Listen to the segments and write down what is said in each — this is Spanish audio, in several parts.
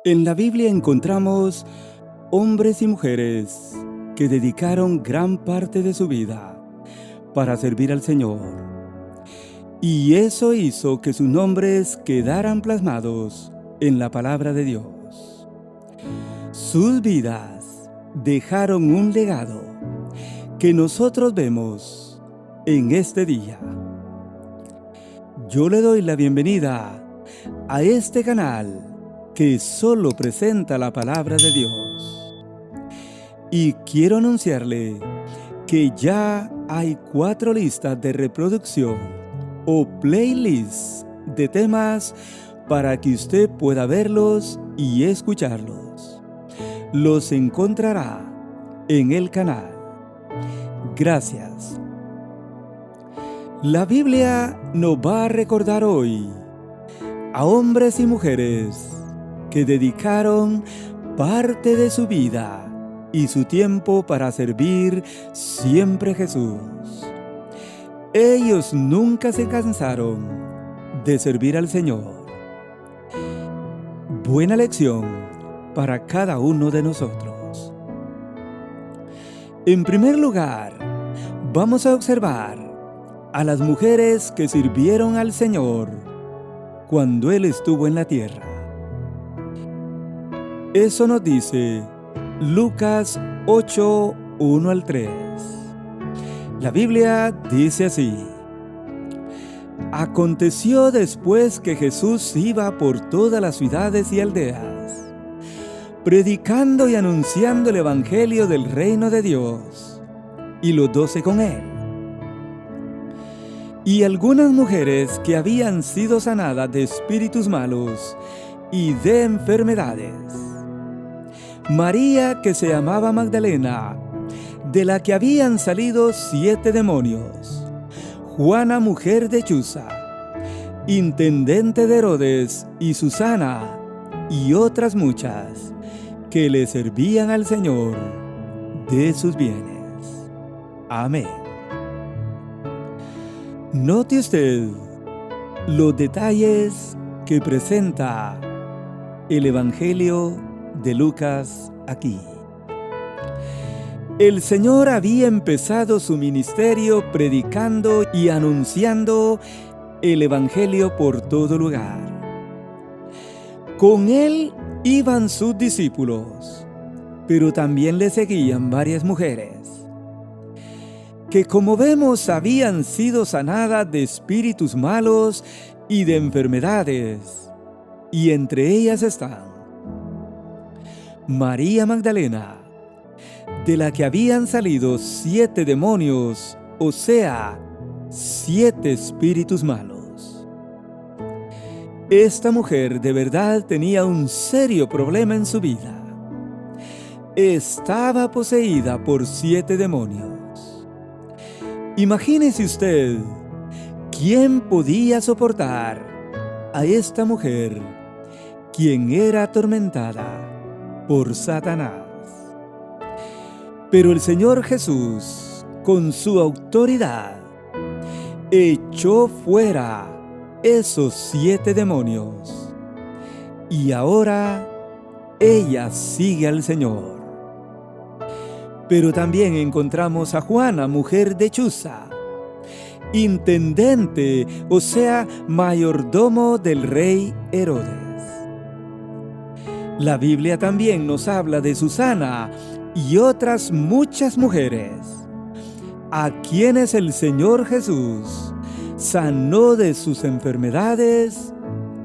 En la Biblia encontramos hombres y mujeres que dedicaron gran parte de su vida para servir al Señor. Y eso hizo que sus nombres quedaran plasmados en la palabra de Dios. Sus vidas dejaron un legado que nosotros vemos en este día. Yo le doy la bienvenida a este canal que solo presenta la palabra de Dios. Y quiero anunciarle que ya hay 4 listas de reproducción o playlists de temas para que usted pueda verlos y escucharlos. Los encontrará en el canal. Gracias. La Biblia nos va a recordar hoy a hombres y mujeres que dedicaron parte de su vida y su tiempo para servir siempre a Jesús. Ellos nunca se cansaron de servir al Señor. Buena lección para cada uno de nosotros. En primer lugar, vamos a observar a las mujeres que sirvieron al Señor cuando Él estuvo en la tierra. Eso nos dice Lucas 8, 1 al 3. La Biblia dice así: Aconteció después que Jesús iba por todas las ciudades y aldeas, predicando y anunciando el evangelio del reino de Dios, y los 12 con él. Y algunas mujeres que habían sido sanadas de espíritus malos y de enfermedades. María, que se llamaba Magdalena, de la que habían salido 7 demonios. Juana, mujer de Chuza, intendente de Herodes, y Susana, y otras muchas, que le servían al Señor de sus bienes. Amén. Note usted los detalles que presenta el Evangelio de Lucas aquí. El Señor había empezado su ministerio predicando y anunciando el Evangelio por todo lugar. Con él iban sus discípulos, pero también le seguían varias mujeres, que como vemos habían sido sanadas de espíritus malos y de enfermedades, y entre ellas están María Magdalena, de la que habían salido 7 demonios, o sea, 7 espíritus malos. Esta mujer de verdad tenía un serio problema en su vida. Estaba poseída por 7 demonios. Imagínese usted, ¿quién podía soportar a esta mujer, quien era atormentada por Satanás? Pero el Señor Jesús, con su autoridad, echó fuera esos 7 demonios. Y ahora ella sigue al Señor. Pero también encontramos a Juana, mujer de Chuza, intendente, o sea, mayordomo del rey Herodes. La Biblia también nos habla de Susana y otras muchas mujeres, a quienes el Señor Jesús sanó de sus enfermedades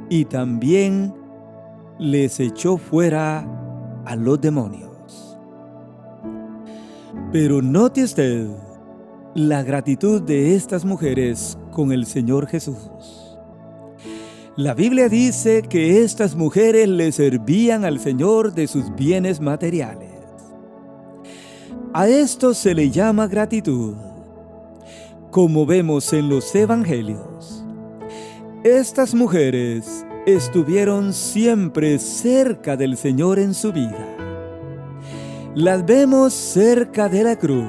y también les echó fuera a los demonios. Pero note usted la gratitud de estas mujeres con el Señor Jesús. La Biblia dice que estas mujeres le servían al Señor de sus bienes materiales. A esto se le llama gratitud. Como vemos en los evangelios, estas mujeres estuvieron siempre cerca del Señor en su vida. Las vemos cerca de la cruz,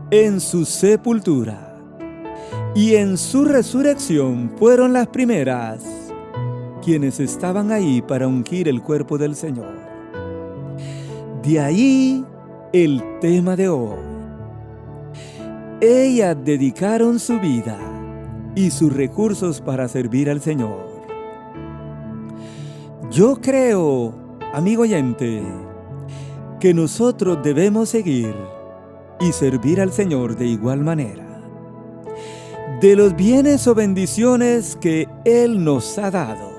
en su sepultura y en su resurrección. Fueron las primeras quienes estaban ahí para ungir el cuerpo del Señor. De ahí el tema de hoy. Ellas dedicaron su vida y sus recursos para servir al Señor. Yo creo, amigo oyente, que nosotros debemos seguir y servir al Señor de igual manera. De los bienes o bendiciones que Él nos ha dado,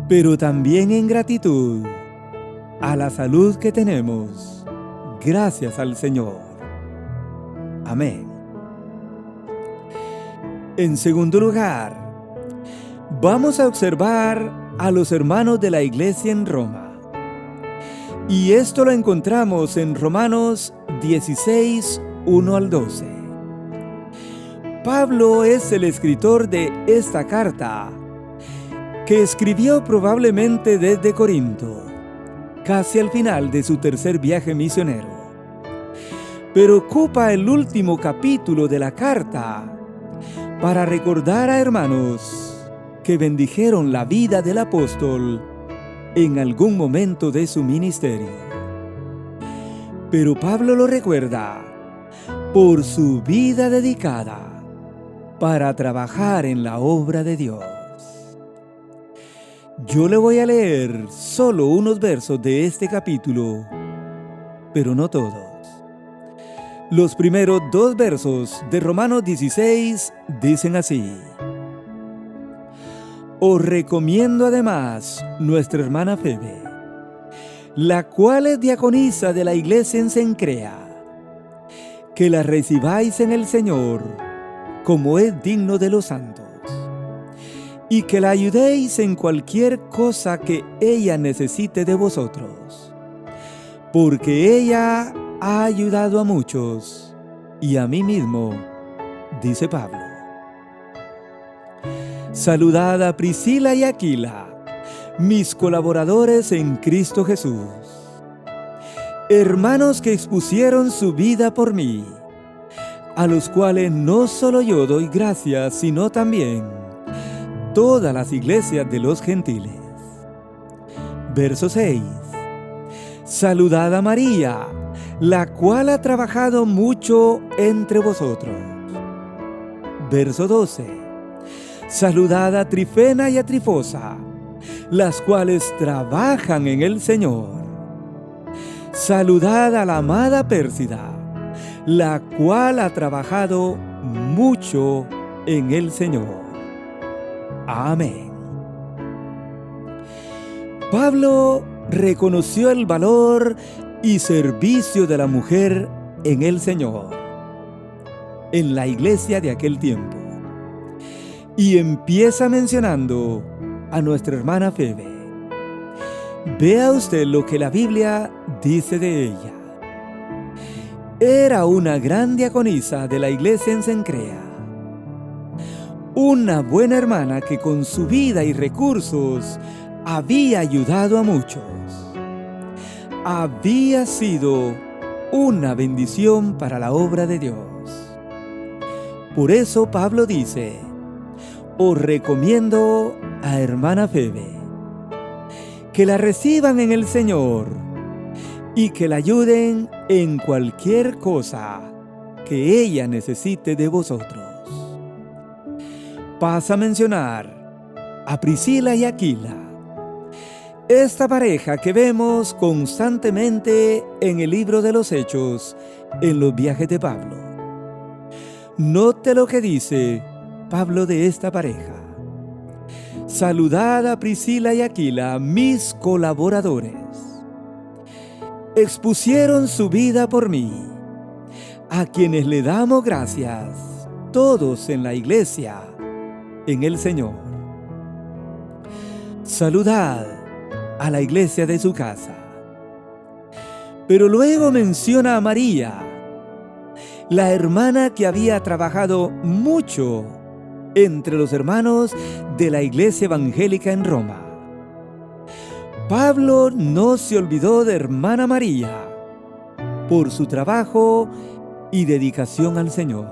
pero también en gratitud a la salud que tenemos, gracias al Señor. Amén. En segundo lugar, vamos a observar a los hermanos de la iglesia en Roma. Y esto lo encontramos en Romanos 16, 1 al 12. Pablo es el escritor de esta carta, que escribió probablemente desde Corinto, casi al final de su tercer viaje misionero. Pero ocupa el último capítulo de la carta para recordar a hermanos que bendijeron la vida del apóstol en algún momento de su ministerio. Pero Pablo lo recuerda por su vida dedicada para trabajar en la obra de Dios. Yo le voy a leer solo unos versos de este capítulo, pero no todos. Los primeros 2 versos de Romanos 16 dicen así: Os recomiendo además nuestra hermana Febe, la cual es diaconisa de la iglesia en Cencrea, que la recibáis en el Señor como es digno de los santos, y que la ayudéis en cualquier cosa que ella necesite de vosotros, porque ella ha ayudado a muchos y a mí mismo, dice Pablo. Saludad a Priscila y Aquila, mis colaboradores en Cristo Jesús, hermanos que expusieron su vida por mí, a los cuales no solo yo doy gracias, sino también todas las iglesias de los gentiles. Verso 6. Saludad a María, la cual ha trabajado mucho entre vosotros. Verso 12. Saludad a Trifena y a Trifosa, las cuales trabajan en el Señor. Saludad a la amada Pérsida, la cual ha trabajado mucho en el Señor. Amén. Pablo reconoció el valor y servicio de la mujer en el Señor, en la iglesia de aquel tiempo. Y empieza mencionando a nuestra hermana Febe. Vea usted lo que la Biblia dice de ella. Era una gran diaconisa de la iglesia en Cencrea, una buena hermana que con su vida y recursos había ayudado a muchos. Había sido una bendición para la obra de Dios. Por eso Pablo dice: os recomiendo a hermana Febe, que la reciban en el Señor y que la ayuden en cualquier cosa que ella necesite de vosotros. Pasa a mencionar a Priscila y Aquila, esta pareja que vemos constantemente en el libro de los Hechos, en los viajes de Pablo. Note lo que dice Pablo de esta pareja. Saludad a Priscila y Aquila, mis colaboradores. Expusieron su vida por mí, a quienes le damos gracias, todos en la iglesia, en el Señor. Saludad a la iglesia de su casa. Pero luego menciona a María, la hermana que había trabajado mucho entre los hermanos de la iglesia evangélica en Roma. Pablo no se olvidó de hermana María por su trabajo y dedicación al Señor.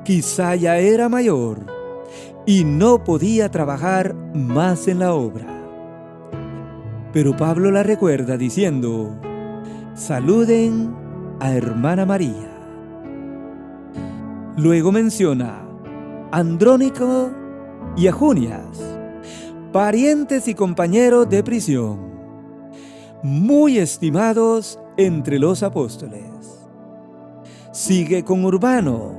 Quizá ya era mayor y no podía trabajar más en la obra. Pero Pablo la recuerda diciendo: saluden a hermana María. Luego menciona a Andrónico y a Junias, parientes y compañeros de prisión, muy estimados entre los apóstoles. Sigue con Urbano,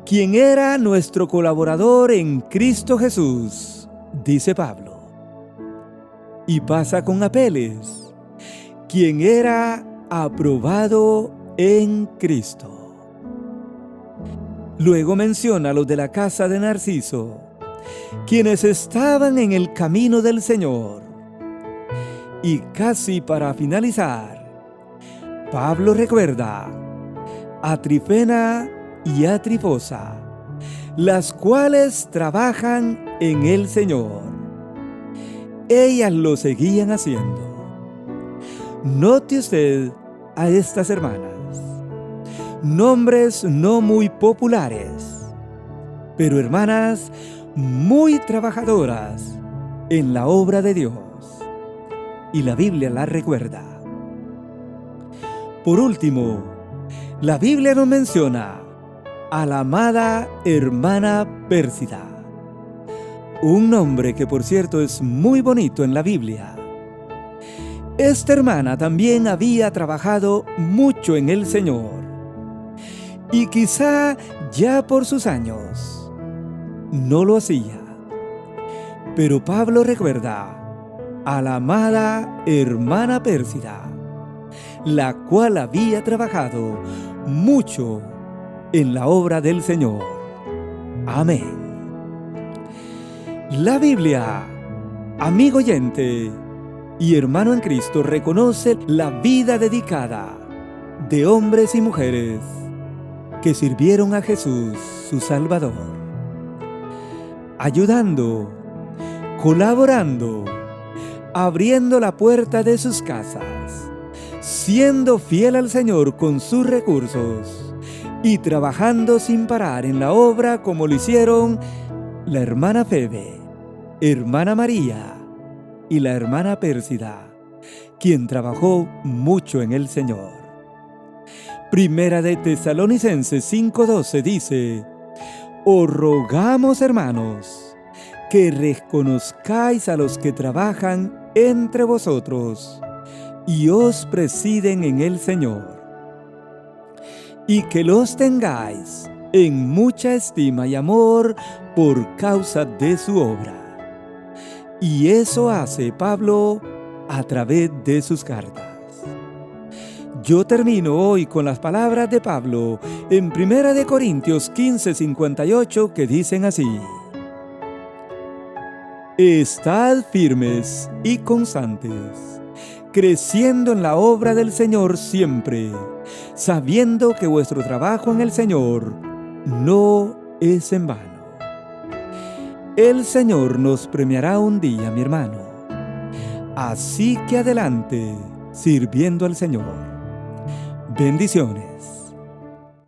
quien era nuestro colaborador en Cristo Jesús, dice Pablo. Y pasa con Apeles, quien era aprobado en Cristo. Luego menciona a los de la casa de Narciso, quienes estaban en el camino del Señor. Y casi para finalizar, Pablo recuerda a Trifena y a Trifosa, las cuales trabajan en el Señor. Ellas lo seguían haciendo. Note usted a estas hermanas, nombres no muy populares, pero hermanas muy trabajadoras en la obra de Dios, y la Biblia las recuerda. Por último, la Biblia nos menciona a la amada hermana Pérsida, un nombre que por cierto es muy bonito en la Biblia. Esta hermana también había trabajado mucho en el Señor, y quizá ya por sus años no lo hacía. Pero Pablo recuerda a la amada hermana Pérsida, la cual había trabajado mucho en la obra del Señor. Amén. La Biblia, amigo oyente y hermano en Cristo, reconoce la vida dedicada de hombres y mujeres que sirvieron a Jesús, su Salvador, ayudando, colaborando, abriendo la puerta de sus casas, siendo fiel al Señor con sus recursos y trabajando sin parar en la obra, como lo hicieron la hermana Febe, hermana María y la hermana Pérsida, quien trabajó mucho en el Señor. Primera de Tesalonicenses 5:12 dice: os rogamos, hermanos, que reconozcáis a los que trabajan entre vosotros y os presiden en el Señor, y que los tengáis en mucha estima y amor por causa de su obra. Y eso hace Pablo a través de sus cartas. Yo termino hoy con las palabras de Pablo en 1 Corintios 15:58, que dicen así: estad firmes y constantes, creciendo en la obra del Señor siempre, sabiendo que vuestro trabajo en el Señor no es en vano. El Señor nos premiará un día, mi hermano. Así que adelante, sirviendo al Señor. Bendiciones.